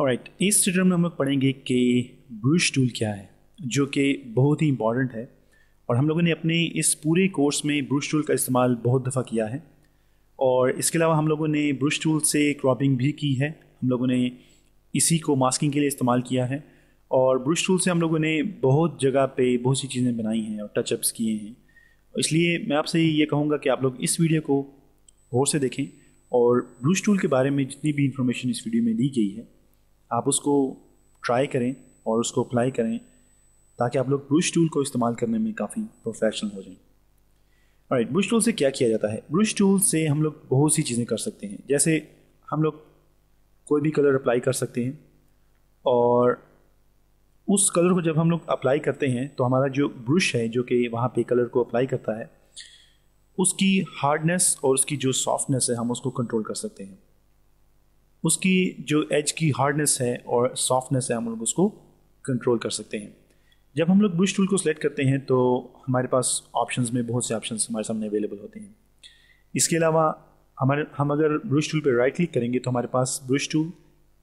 Alright, इस tutorial में हम लोग पढ़ेंगे कि ब्रश टूल क्या है, जो कि बहुत ही इंपॉर्टेंट है। और हम लोगों ने अपने इस पूरे कोर्स में ब्रश टूल का इस्तेमाल बहुत दफ़ा किया है। और इसके अलावा हम लोगों ने ब्रश टूल से क्रॉपिंग भी की है। हम लोगों ने इसी को मास्किंग के लिए इस्तेमाल किया है। और ब्रश टूल से हम लोगों ने बहुत जगह पे बहुत सी चीज़ें बनाई हैं और टचअप्स किए हैं। इसलिए मैं आपसे ये कहूँगा कि आप लोग इस वीडियो को गौर से देखें और ब्रश टूल के बारे में जितनी भी इंफॉर्मेशन इस वीडियो में दी गई है आप उसको ट्राई करें और उसको अप्लाई करें, ताकि आप लोग ब्रश टूल को इस्तेमाल करने में काफ़ी प्रोफेशनल हो जाएं। राइट, ब्रश टूल से क्या किया जाता है? ब्रश टूल से हम लोग बहुत सी चीज़ें कर सकते हैं। जैसे हम लोग कोई भी कलर अप्लाई कर सकते हैं, और उस कलर को जब हम लोग अप्लाई करते हैं तो हमारा जो ब्रश है जो कि वहाँ पे कलर को अप्लाई करता है, उसकी हार्डनेस और उसकी जो सॉफ्टनेस है हम उसको कंट्रोल कर सकते हैं। उसकी जो एज की हार्डनेस है और सॉफ्टनेस है हम लोग उसको कंट्रोल कर सकते हैं। जब हम लोग ब्रश टूल को सिलेक्ट करते हैं तो हमारे पास ऑप्शंस में बहुत से ऑप्शंस हमारे सामने अवेलेबल होते हैं। इसके अलावा हम अगर ब्रश टूल पर राइट क्लिक करेंगे तो हमारे पास ब्रश टूल,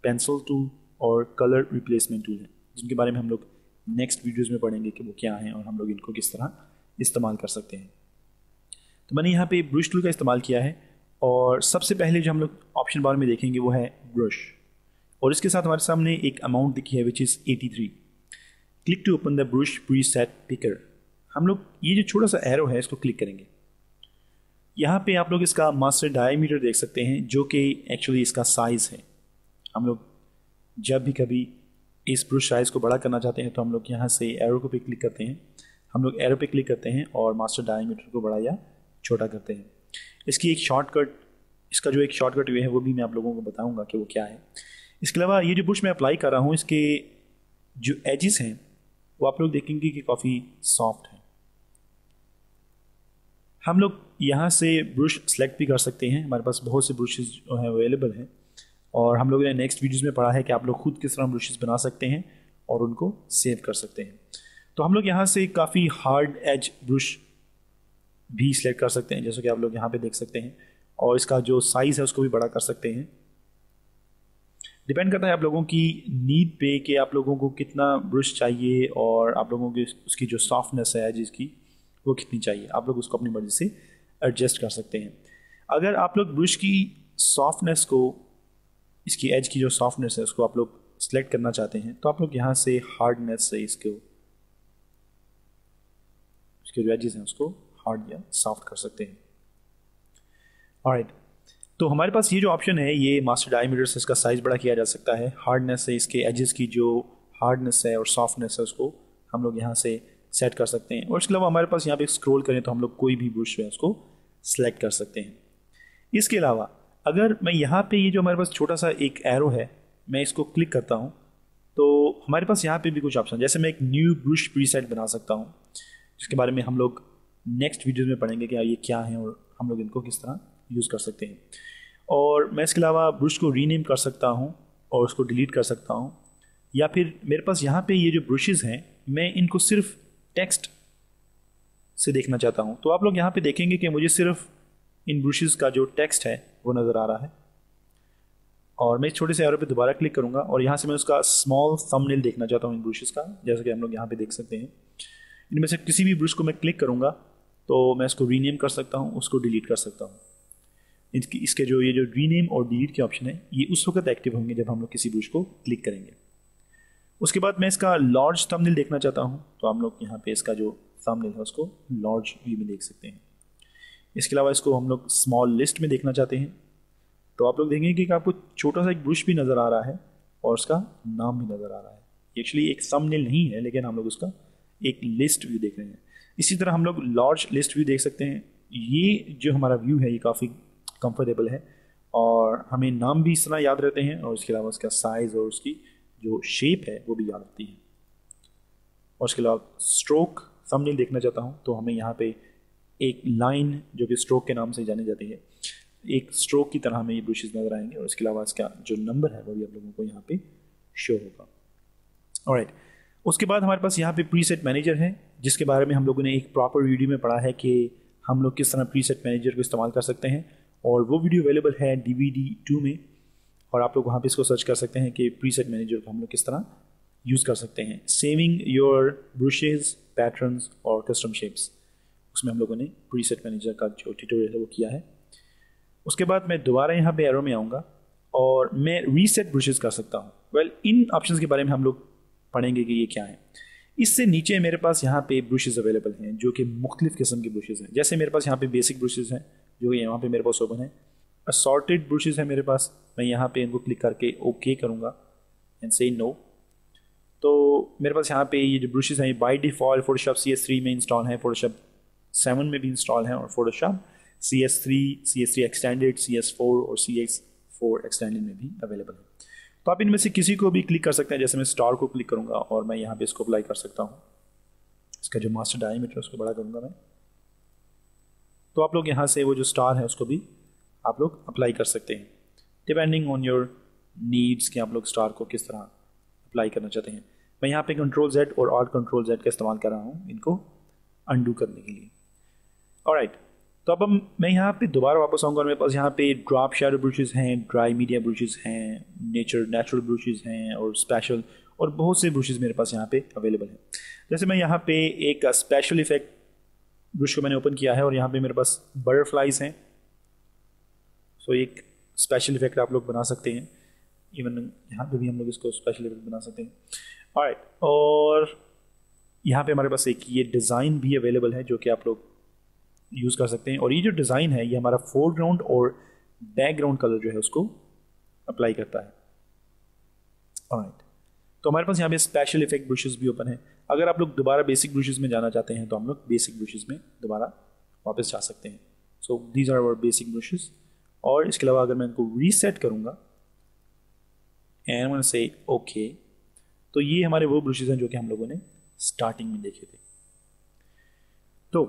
पेंसिल टूल और कलर रिप्लेसमेंट टूल है, जिनके बारे में हम लोग नेक्स्ट वीडियोज़ में पढ़ेंगे कि वो क्या हैं और हम लोग इनको किस तरह इस्तेमाल कर सकते हैं। तो मैंने यहाँ पे ब्रश टूल का इस्तेमाल किया है, और सबसे पहले जो हम लोग ऑप्शन बार में देखेंगे वो है ब्रश, और इसके साथ हमारे सामने एक अमाउंट दिखी है which is 83। Click to open the brush preset picker. हम लोग ये जो छोटा सा एरो है इसको क्लिक करेंगे। यहाँ पे आप लोग इसका मास्टर डायमीटर देख सकते हैं, जो कि एक्चुअली इसका साइज़ है। हम लोग जब भी कभी इस ब्रश साइज़ को बड़ा करना चाहते हैं तो हम लोग यहाँ से एरो पे क्लिक करते हैं। हम लोग एरो पे क्लिक करते हैं और मास्टर डायमीटर को बड़ा या छोटा करते हैं। इसकी एक शॉर्टकट, इसका जो एक शॉर्टकट वे है वो भी मैं आप लोगों को बताऊंगा कि वो क्या है। इसके अलावा ये जो ब्रश मैं अप्लाई कर रहा हूँ, इसके जो एजेस हैं वो आप लोग देखेंगे कि काफ़ी सॉफ्ट है। हम लोग यहाँ से ब्रश सेलेक्ट भी कर सकते हैं। हमारे पास बहुत से ब्रशेस जो हैं अवेलेबल हैं, और हम लोगों ने नेक्स्ट वीडियोज़ में पढ़ा है कि आप लोग खुद किस तरह ब्रशेस बना सकते हैं और उनको सेव कर सकते हैं। तो हम लोग यहाँ से काफ़ी हार्ड एज ब्रश भी सिलेक्ट कर सकते हैं, जैसे कि आप लोग यहाँ पे देख सकते हैं, और इसका जो साइज़ है उसको भी बड़ा कर सकते हैं। डिपेंड करता है आप लोगों की नीड पे कि आप लोगों को कितना ब्रश चाहिए और आप लोगों की उसकी जो सॉफ्टनेस है जिसकी वो कितनी चाहिए। आप लोग उसको अपनी मर्जी से एडजस्ट कर सकते हैं। अगर आप लोग ब्रश की सॉफ्टनेस को, इसकी एज की जो सॉफ्टनेस है उसको आप लोग सेलेक्ट करना चाहते हैं तो आप लोग यहाँ से हार्डनेस से इसके जो एजेस हैं उसको हार्ड या सॉफ्ट कर सकते हैं। ऑलराइट, तो हमारे पास ये जो ऑप्शन है ये मास्टर डायमीटर से इसका साइज़ बड़ा किया जा सकता है। हार्डनेस से इसके एजेस की जो हार्डनेस है और सॉफ्टनेस है उसको हम लोग यहाँ से सेट कर सकते हैं। और इसके अलावा हमारे पास यहाँ पे स्क्रॉल करें तो हम लोग कोई भी ब्रश है उसको सेलेक्ट कर सकते हैं। इसके अलावा अगर मैं यहाँ पे ये जो हमारे पास छोटा सा एक एरो है, मैं इसको क्लिक करता हूँ तो हमारे पास यहाँ पे भी कुछ ऑप्शन, जैसे मैं एक न्यू ब्रश प्रीसेट बना सकता हूँ, जिसके बारे में हम लोग नेक्स्ट वीडियो में पढ़ेंगे कि ये क्या है और हम लोग इनको किस तरह यूज़ कर सकते हैं। और मैं इसके अलावा ब्रश को रीनेम कर सकता हूँ और उसको डिलीट कर सकता हूँ, या फिर मेरे पास यहाँ पे ये जो ब्रशेज़ हैं मैं इनको सिर्फ टेक्स्ट से देखना चाहता हूँ, तो आप लोग यहाँ पे देखेंगे कि मुझे सिर्फ इन ब्रशेज़ का जो टेक्स्ट है वो नज़र आ रहा है। और मैं इस छोटे से एरो पे दोबारा क्लिक करूँगा और यहाँ से मैं उसका स्मॉल थंबनेल देखना चाहता हूँ इन ब्रशेज़ का, जैसा कि हम लोग यहाँ पे देख सकते हैं। इनमें से किसी भी ब्रश को मैं क्लिक करूँगा तो मैं इसको रीनेम कर सकता हूँ, उसको डिलीट कर सकता हूँ। इसके जो ये जो रीनेम और डिलीट के ऑप्शन है ये उस वक्त एक्टिव होंगे जब हम लोग किसी ब्रश को क्लिक करेंगे। उसके बाद मैं इसका लार्ज थंबनेल देखना चाहता हूँ तो हम लोग यहाँ पे इसका जो थंबनेल है उसको लार्ज व्यू में देख सकते हैं। इसके अलावा इसको हम लोग स्मॉल लिस्ट में देखना चाहते हैं तो आप लोग देखेंगे कि आपको छोटा सा एक ब्रश भी नज़र आ रहा है और उसका नाम भी नज़र आ रहा है। एक्चुअली एक थंबनेल नहीं है, लेकिन हम लोग उसका एक लिस्ट व्यू देख रहे हैं। इसी तरह हम लोग लार्ज लिस्ट व्यू देख सकते हैं। ये जो हमारा व्यू है ये काफ़ी कंफर्टेबल है और हमें नाम भी इस तरह याद रहते हैं, और इसके अलावा उसका साइज़ और उसकी जो शेप है वो भी याद आती है। और उसके अलावा स्ट्रोक थंबनेल देखना चाहता हूँ तो हमें यहाँ पे एक लाइन जो कि स्ट्रोक के नाम से जानी जाती है, एक स्ट्रोक की तरह हमें ये ब्रशेस नज़र आएंगे, और इसके अलावा इसका जो नंबर है वो भी आप लोगों को यहाँ पे शो होगा। ऑलराइट, उसके बाद हमारे पास यहाँ पे प्रीसेट मैनेजर है, जिसके बारे में हम लोगों ने एक प्रॉपर वीडियो में पढ़ा है कि हम लोग किस तरह प्रीसेट मैनेजर को इस्तेमाल कर सकते हैं, और वो वीडियो अवेलेबल है DVD 2 में। और आप लोग वहाँ पे इसको सर्च कर सकते हैं कि प्रीसेट मैनेजर को हम लोग किस तरह यूज़ कर सकते हैं। सेविंग योर ब्रशेज, पैटर्न्स और कस्टम शेप्स, उसमें हम लोगों ने प्रीसेट मैनेजर का जो ट्यूटोरियल है वो किया है। उसके बाद मैं दोबारा यहाँ पे एरो में आऊँगा और मैं रीसेट ब्रशेज कर सकता हूँ। वेल, इन ऑप्शंस के बारे में हम लोग पढ़ेंगे कि ये क्या है। इससे नीचे मेरे पास यहाँ पे ब्रशेज अवेलेबल हैं जो कि मुख्तलिफ किस्म के ब्रशेज हैं। जैसे मेरे पास यहाँ पे बेसिक ब्रशेज हैं जो कि यहाँ पे मेरे पास ओपन है। असॉर्टेड ब्रशेज है मेरे पास, मैं यहाँ पे इनको क्लिक करके ओके करूँगा एंड से नो। तो मेरे पास यहाँ पे ये जो ब्रशेज हैं बाय डिफ़ॉल्ट फोटोशॉप CS3 में इंस्टॉल है, फोटोशॉप 7 में भी इंस्टॉल है और Photoshop CS3, CS3 extended, CS4 और CS4 एक्सटेंडेड में भी अवेलेबल है। तो आप इनमें से किसी को भी क्लिक कर सकते हैं। जैसे मैं स्टार को क्लिक करूँगा और मैं यहाँ पे इसको अप्लाई कर सकता हूँ। इसका जो मास्टर डायमीटर है उसको बड़ा करूँगा मैं, तो आप लोग यहाँ से वो जो स्टार है उसको भी आप लोग अप्लाई कर सकते हैं डिपेंडिंग ऑन योर नीड्स कि आप लोग स्टार को किस तरह अप्लाई करना चाहते हैं। मैं यहाँ पे Ctrl+Z और Alt Ctrl+Z का इस्तेमाल कर रहा हूँ इनको अनडू करने के लिए। ऑलराइट, तो अब मैं यहाँ पे दोबारा वापस आऊँगा और मेरे पास यहाँ पे ड्रॉप शैडो ब्रशेज हैं, ड्राई मीडिया ब्रशेज हैं, नेचुरल ब्रशेज हैं और स्पेशल और बहुत से ब्रशेज मेरे पास यहाँ पे अवेलेबल हैं। जैसे मैं यहाँ पे एक स्पेशल इफेक्ट ब्रश को मैंने ओपन किया है और यहाँ पे मेरे पास बटरफ्लाइज हैं। सो एक स्पेशल इफेक्ट आप लोग बना सकते हैं, इवन यहाँ पे भी हम लोग इसको स्पेशल इफेक्ट बना सकते हैं। ऑलराइट, और यहाँ पे हमारे पास एक ये डिज़ाइन भी अवेलेबल है जो कि आप लोग यूज़ कर सकते हैं। और ये जो डिज़ाइन है ये हमारा फोरग्राउंड और बैकग्राउंड कलर जो है उसको अप्लाई करता है। ऑलराइट, तो हमारे पास यहाँ पे स्पेशल इफेक्ट ब्रशेस भी ओपन है। अगर आप लोग दोबारा बेसिक ब्रशेस में जाना चाहते हैं तो हम लोग बेसिक ब्रशेस में दोबारा वापस जा सकते हैं। So these are our basic brushes. और इसके अलावा अगर मैं इनको रीसेट करूँगा एंड से ओके, तो ये हमारे वो ब्रशेस हैं जो कि हम लोगों ने स्टार्टिंग में देखे थे। तो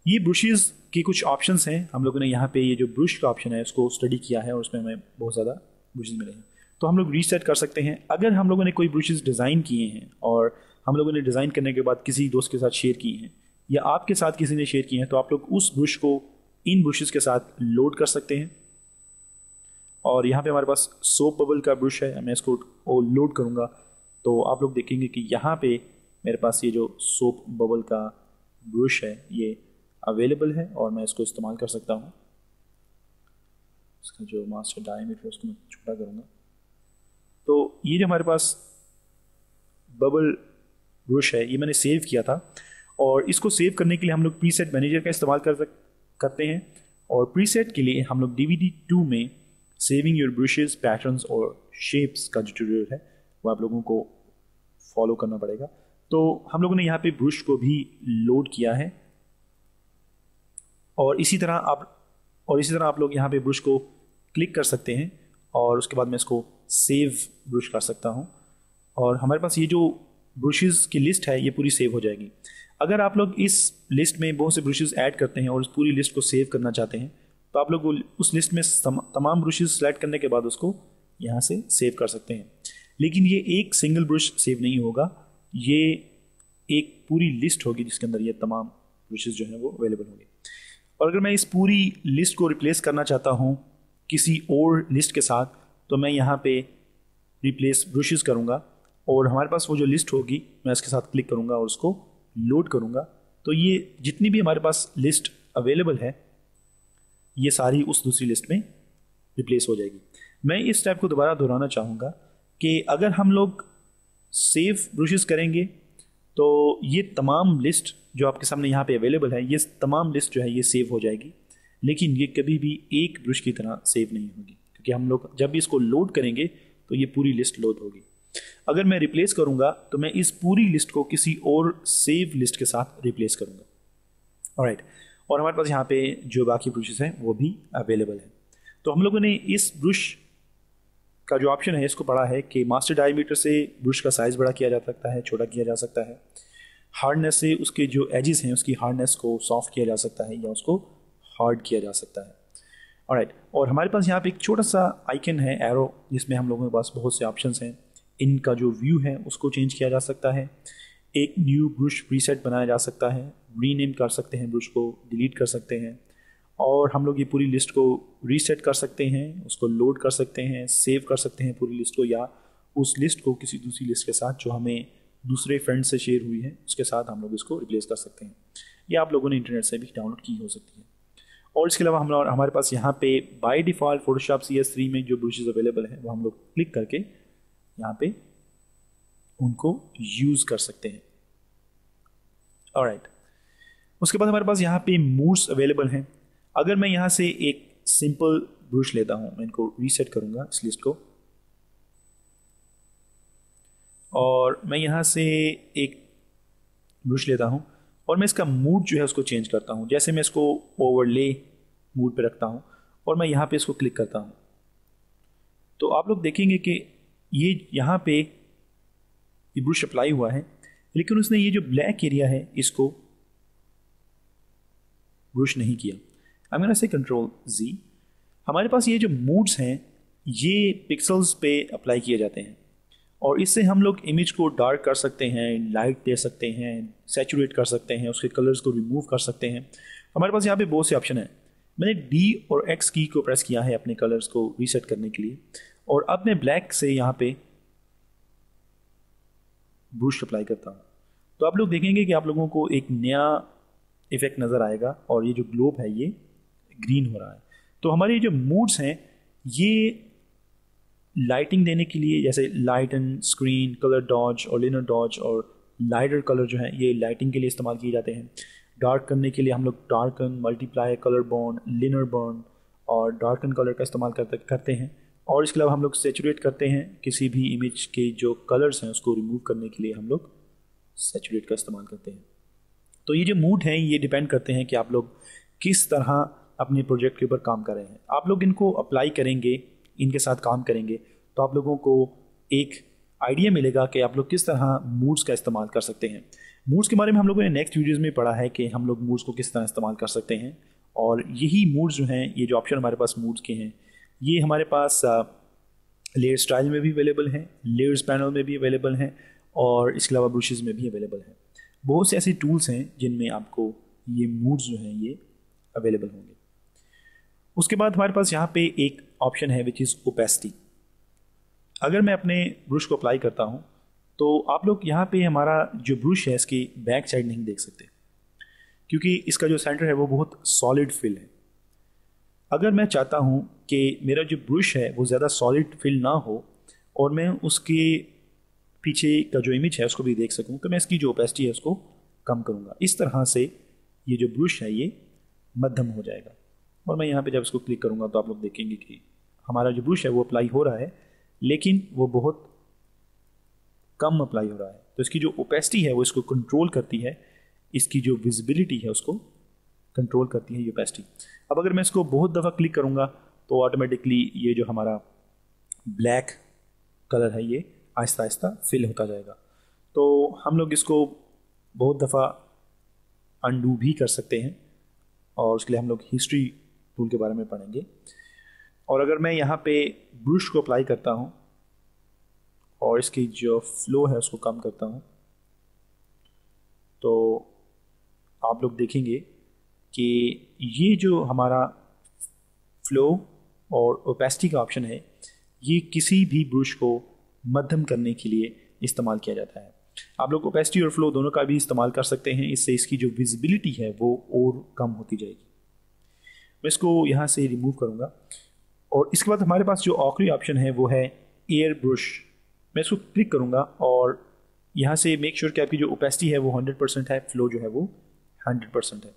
ये ब्रशेस के कुछ ऑप्शंस हैं। हम लोगों ने यहाँ पे ये जो ब्रश का ऑप्शन है उसको स्टडी किया है और उसमें हमें बहुत ज़्यादा ब्रशेस मिले हैं। तो हम लोग रीसेट कर सकते हैं। अगर हम लोगों ने कोई ब्रशेस डिज़ाइन किए हैं और हम लोगों ने डिज़ाइन करने के बाद किसी दोस्त के साथ शेयर किए हैं या आपके साथ किसी ने शेयर किए हैं, तो आप लोग उस ब्रश को इन ब्रशेस के साथ लोड कर सकते हैं। और यहाँ पे हमारे पास सोप बबल का ब्रश है, मैं इसको लोड करूँगा तो आप लोग देखेंगे कि यहाँ पे मेरे पास ये जो सोप बबल का ब्रश है ये अवेलेबल है और मैं इसको इस्तेमाल कर सकता हूँ। इसका जो मास्टर डायमीटर है उसको मैं छोटा करूँगा। तो ये जो हमारे पास बबल ब्रश है ये मैंने सेव किया था और इसको सेव करने के लिए हम लोग प्रीसेट मैनेजर का इस्तेमाल करते हैं। और प्रीसेट के लिए हम लोग DVD2 में सेविंग योर ब्रशेज, पैटर्न्स और शेप्स का जो ट्यूटोरियल है वो आप लोगों को फॉलो करना पड़ेगा। तो हम लोगों ने यहाँ पे ब्रश को भी लोड किया है और इसी तरह आप लोग यहाँ पे ब्रश को क्लिक कर सकते हैं और उसके बाद मैं इसको सेव ब्रश कर सकता हूँ और हमारे पास ये जो ब्रशेस की लिस्ट है ये पूरी सेव हो जाएगी। अगर आप लोग इस लिस्ट में बहुत से ब्रशेस ऐड करते हैं और उस पूरी लिस्ट को सेव करना चाहते हैं तो आप लोग उस लिस्ट में तमाम ब्रशेस सेलेक्ट करने के बाद उसको यहाँ से सेव कर सकते हैं। लेकिन ये एक सिंगल ब्रश सेव नहीं होगा, ये एक पूरी लिस्ट होगी जिसके अंदर ये तमाम ब्रशेस जो हैं वो अवेलेबल होंगे। और अगर मैं इस पूरी लिस्ट को रिप्लेस करना चाहता हूँ किसी और लिस्ट के साथ तो मैं यहाँ पे रिप्लेस ब्रशेस करूँगा और हमारे पास वो जो लिस्ट होगी मैं इसके साथ क्लिक करूँगा और उसको लोड करूँगा। तो ये जितनी भी हमारे पास लिस्ट अवेलेबल है ये सारी उस दूसरी लिस्ट में रिप्लेस हो जाएगी। मैं इस स्टेप को दोबारा दोहराना चाहूँगा कि अगर हम लोग सेव ब्रशेस करेंगे तो ये तमाम लिस्ट जो आपके सामने यहाँ पे अवेलेबल है ये तमाम लिस्ट जो है ये सेव हो जाएगी, लेकिन ये कभी भी एक ब्रश की तरह सेव नहीं होगी क्योंकि हम लोग जब भी इसको लोड करेंगे तो ये पूरी लिस्ट लोड होगी। अगर मैं रिप्लेस करूँगा तो मैं इस पूरी लिस्ट को किसी और सेव लिस्ट के साथ रिप्लेस करूँगा। ऑलराइट, और हमारे पास यहाँ पे जो बाकी ब्रशेस हैं वो भी अवेलेबल है। तो हम लोगों ने इस ब्रश का जो ऑप्शन है इसको पढ़ा है कि मास्टर डायमीटर से ब्रश का साइज़ बड़ा किया जा सकता है, छोटा किया जा सकता है। हार्डनेस से उसके जो एजेस हैं उसकी हार्डनेस को सॉफ्ट किया जा सकता है या उसको हार्ड किया जा सकता है। ऑलराइट, और हमारे पास यहाँ पे एक छोटा सा आइकन है एरो जिसमें हम लोगों के पास बहुत से ऑप्शंस हैं। इनका जो व्यू है उसको चेंज किया जा सकता है, एक न्यू ब्रश प्रीसेट बनाया जा सकता है, रीनेम कर सकते हैं ब्रश को, डिलीट कर सकते हैं और हम लोग ये पूरी लिस्ट को रीसेट कर सकते हैं, उसको लोड कर सकते हैं, सेव कर सकते हैं पूरी लिस्ट को, या उस लिस्ट को किसी दूसरी लिस्ट के साथ जो हमें दूसरे फ्रेंड से शेयर हुई है उसके साथ हम लोग इसको रिप्लेस कर सकते हैं। ये आप लोगों ने इंटरनेट से भी डाउनलोड की हो सकती है। और इसके अलावा हमारे पास यहाँ पे बाय डिफ़ॉल्ट फोटोशॉप CS3 में जो ब्रशेस अवेलेबल हैं वो हम लोग क्लिक करके यहाँ पे उनको यूज़ कर सकते हैं। ऑलराइट, उसके बाद हमारे पास यहाँ पे मूड्स अवेलेबल हैं। अगर मैं यहाँ से एक सिंपल ब्रश लेता हूँ, मैं इनको रीसेट करूँगा इस लिस्ट को, और मैं यहाँ से एक ब्रश लेता हूँ और मैं इसका मूड जो है उसको चेंज करता हूँ। जैसे मैं इसको ओवरले मूड पे रखता हूँ और मैं यहाँ पे इसको क्लिक करता हूँ, तो आप लोग देखेंगे कि ये यहाँ पे ये ब्रश अप्लाई हुआ है, लेकिन उसने ये जो ब्लैक एरिया है इसको ब्रश नहीं किया। I am gonna say control Z। हमारे पास ये जो मूड्स हैं ये पिक्सल्स पे अप्लाई किए जाते हैं और इससे हम लोग इमेज को डार्क कर सकते हैं, लाइट दे सकते हैं, सैचुरेट कर सकते हैं, उसके कलर्स को रिमूव कर सकते हैं। हमारे पास यहाँ पे बहुत से ऑप्शन है। मैंने D और X की को प्रेस किया है अपने कलर्स को रीसेट करने के लिए, और अब मैं ब्लैक से यहाँ पे ब्रश अप्लाई करता हूँ, तो आप लोग देखेंगे कि आप लोगों को एक नया इफेक्ट नज़र आएगा और ये जो ग्लोब है ये ग्रीन हो रहा है। तो हमारे जो मूड्स हैं ये लाइटिंग देने के लिए, जैसे लाइटन, स्क्रीन, कलर डॉज और लिनर डॉज और लाइटर कलर जो है ये लाइटिंग के लिए इस्तेमाल किए जाते हैं। डार्क करने के लिए हम लोग darken, multiply, colour bond, linear bond और डार्कन कलर का इस्तेमाल करते हैं। और इसके अलावा हम लोग सैचुरेट करते हैं, किसी भी इमेज के जो कलर्स हैं उसको रिमूव करने के लिए हम लोग सैचुरेट का इस्तेमाल करते हैं। तो ये जो मूड हैं ये डिपेंड करते हैं कि आप लोग किस तरह अपने प्रोजेक्ट के ऊपर काम कर रहे हैं। आप लोग इनको अप्लाई करेंगे, इनके साथ काम करेंगे, तो आप लोगों को एक आइडिया मिलेगा कि आप लोग किस तरह मूड्स का इस्तेमाल कर सकते हैं। मूड्स के बारे में हम लोगों ने नेक्स्ट वीडियोज़ में पढ़ा है कि हम लोग मूड्स को किस तरह इस्तेमाल कर सकते हैं, और यही मूड्स जो हैं, ये जो ऑप्शन हमारे पास मूड्स के हैं, ये हमारे पास लेयर स्टाइल में भी अवेलेबल हैं, लेयर्स पैनल में भी अवेलेबल हैं, और इसके अलावा ब्रशेज़ में भी अवेलेबल हैं। बहुत से ऐसे टूल्स हैं जिनमें आपको ये मूड्स जो हैं ये अवेलेबल होंगे। उसके बाद हमारे पास यहाँ पे एक ऑप्शन है विच इज़ ओपेसिटी। अगर मैं अपने ब्रश को अप्लाई करता हूँ तो आप लोग यहाँ पे हमारा जो ब्रश है इसकी बैक साइड नहीं देख सकते, क्योंकि इसका जो सेंटर है वो बहुत सॉलिड फिल है। अगर मैं चाहता हूँ कि मेरा जो ब्रश है वो ज़्यादा सॉलिड फिल ना हो और मैं उसके पीछे का जो इमेज है उसको भी देख सकूँ, तो मैं इसकी जो ओपेसिटी है उसको कम करूँगा। इस तरह से ये जो ब्रश है ये मध्यम हो जाएगा। और मैं यहाँ पे जब इसको क्लिक करूँगा तो आप लोग देखेंगे कि हमारा जो ब्रश है वो अप्लाई हो रहा है, लेकिन वो बहुत कम अप्लाई हो रहा है। तो इसकी जो ओपेसिटी है वो इसको कंट्रोल करती है, इसकी जो विजिबिलिटी है उसको कंट्रोल करती है ये ओपेसिटी। अब अगर मैं इसको बहुत दफ़ा क्लिक करूँगा तो ऑटोमेटिकली ये जो हमारा ब्लैक कलर है ये आहिस्ता आहिस्ता फिल होता जाएगा। तो हम लोग इसको बहुत दफ़ा अनडू भी कर सकते हैं, और उसके लिए हम लोग हिस्ट्री टूल के बारे में पढ़ेंगे। और अगर मैं यहाँ पे ब्रश को अप्लाई करता हूँ और इसकी जो फ्लो है उसको कम करता हूँ, तो आप लोग देखेंगे कि ये जो हमारा फ्लो और ओपेसिटी का ऑप्शन है ये किसी भी ब्रश को मध्यम करने के लिए इस्तेमाल किया जाता है। आप लोग ओपेसिटी और फ्लो दोनों का भी इस्तेमाल कर सकते हैं, इससे इसकी जो विजिबिलिटी है वो और कम होती जाएगी। मैं इसको यहाँ से रिमूव करूँगा, और इसके बाद हमारे पास जो आखिरी ऑप्शन है वो है एयर ब्रश। मैं इसको क्लिक करूँगा और यहाँ से मेक श्योर कि आपकी जो ओपेसिटी है वो 100% है, फ्लो जो है वो 100% है।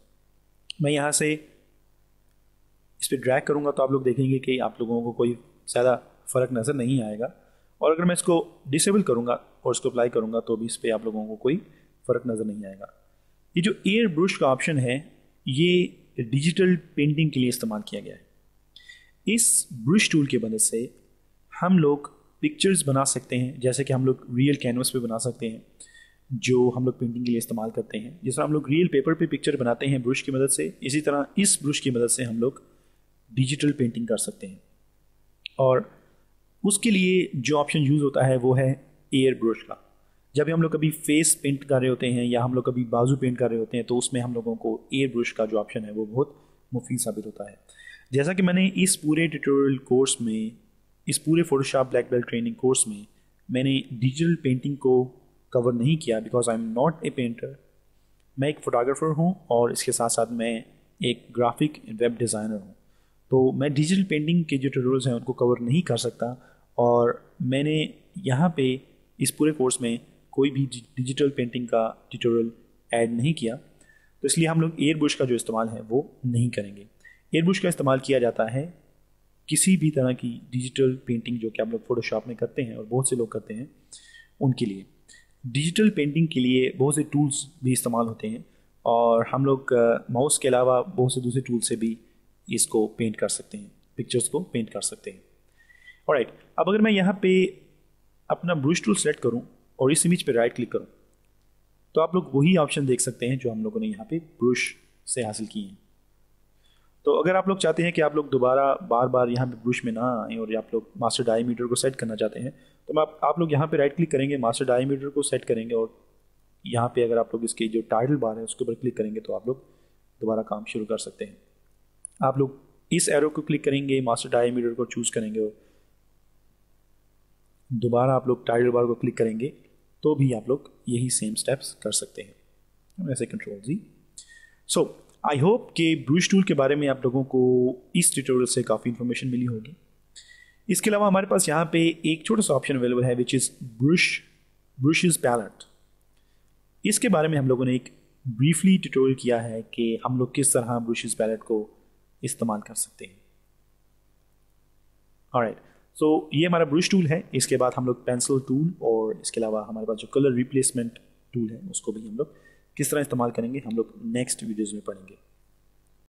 मैं यहाँ से इस पर ड्रैग करूँगा तो आप लोग देखेंगे कि आप लोगों को कोई ज़्यादा फ़र्क नज़र नहीं आएगा, और अगर मैं इसको डिसेबल करूँगा और इसको अप्लाई करूँगा तो भी इस पर आप लोगों को कोई फ़र्क नज़र नहीं आएगा। ये जो एयर ब्रश का ऑप्शन है ये डिजिटल पेंटिंग के लिए इस्तेमाल किया गया है। इस ब्रश टूल की मदद से हम लोग पिक्चर्स बना सकते हैं, जैसे कि हम लोग रियल कैनवस पे बना सकते हैं जो हम लोग पेंटिंग के लिए इस्तेमाल करते हैं। जिस तरह हम लोग रियल पेपर पे पिक्चर बनाते हैं ब्रश की मदद से, इसी तरह इस ब्रश की मदद से हम लोग डिजिटल पेंटिंग कर सकते हैं। और उसके लिए जो ऑप्शन यूज़ होता है वो है एयर ब्रश का। जब भी हम लोग कभी फेस पेंट कर रहे होते हैं या हम लोग कभी बाजू पेंट कर रहे होते हैं तो उसमें हम लोगों को एयर ब्रश का जो ऑप्शन है वो बहुत मुफीद साबित होता है। जैसा कि मैंने इस पूरे ट्यूटोरियल कोर्स में, इस पूरे Photoshop black belt training course में मैंने डिजिटल पेंटिंग को कवर नहीं किया because I am not a painter. मैं एक फ़ोटोग्राफ़र हूँ और इसके साथ साथ मैं एक ग्राफिक वेब डिज़ाइनर हूँ, तो मैं डिजिटल पेंटिंग के जो ट्यूटोरियल्स हैं उनको कवर नहीं कर सकता। और मैंने यहाँ पे इस पूरे कोर्स में कोई भी डिजिटल पेंटिंग का ट्यूटोरियल ऐड नहीं किया, तो इसलिए हम लोग एयर ब्रश का जो इस्तेमाल है वो नहीं करेंगे। एयर ब्रश का इस्तेमाल किया जाता है किसी भी तरह की डिजिटल पेंटिंग जो कि आप लोग फोटोशॉप में करते हैं और बहुत से लोग करते हैं उनके लिए। डिजिटल पेंटिंग के लिए बहुत से टूल्स भी इस्तेमाल होते हैं और हम लोग माउस के अलावा बहुत से दूसरे टूल से भी इसको पेंट कर सकते हैं, पिक्चर्स को पेंट कर सकते हैं। ऑलराइट, अब अगर मैं यहाँ पे अपना ब्रश टूल सेलेक्ट करूँ और इस इमेज पे राइट क्लिक करूँ तो आप लोग वही ऑप्शन देख सकते हैं जो हम लोगों ने यहाँ पे ब्रश से हासिल किए हैं। तो अगर आप लोग चाहते हैं कि आप लोग दोबारा बार बार यहाँ पे ब्रश में ना आए और आप लोग मास्टर डायमीटर को सेट करना चाहते हैं तो आप लोग यहाँ पे राइट क्लिक करेंगे, मास्टर डायमीटर को सेट करेंगे और यहाँ पे अगर आप लोग इसकी जो टाइटल बार है उसके ऊपर क्लिक करेंगे तो आप लोग दोबारा काम शुरू कर सकते हैं। आप लोग इस एरो को क्लिक करेंगे, मास्टर डायमीटर को चूज़ करेंगे और दोबारा आप लोग टाइटल बार को क्लिक करेंगे तो भी आप लोग यही सेम स्टेप्स कर सकते हैं, ऐसे कंट्रोल जी। सो आई होप कि ब्रश टूल के बारे में आप लोगों को इस ट्यूटोरियल से काफ़ी इन्फॉर्मेशन मिली होगी। इसके अलावा हमारे पास यहाँ पे एक छोटा सा ऑप्शन अवेलेबल है विच इज़ ब्रशेस पैलेट। इसके बारे में हम लोगों ने एक ब्रीफली ट्यूटोरियल किया है कि हम लोग किस तरह ब्रशेस पैलेट को इस्तेमाल कर सकते हैं। ऑलराइट, सो ये हमारा ब्रश टूल है। इसके बाद हम लोग पेंसिल टूल और इसके अलावा हमारे पास जो कलर रिप्लेसमेंट टूल है उसको भी हम लोग किस तरह इस्तेमाल करेंगे हम लोग नेक्स्ट वीडियोज़ में पढ़ेंगे।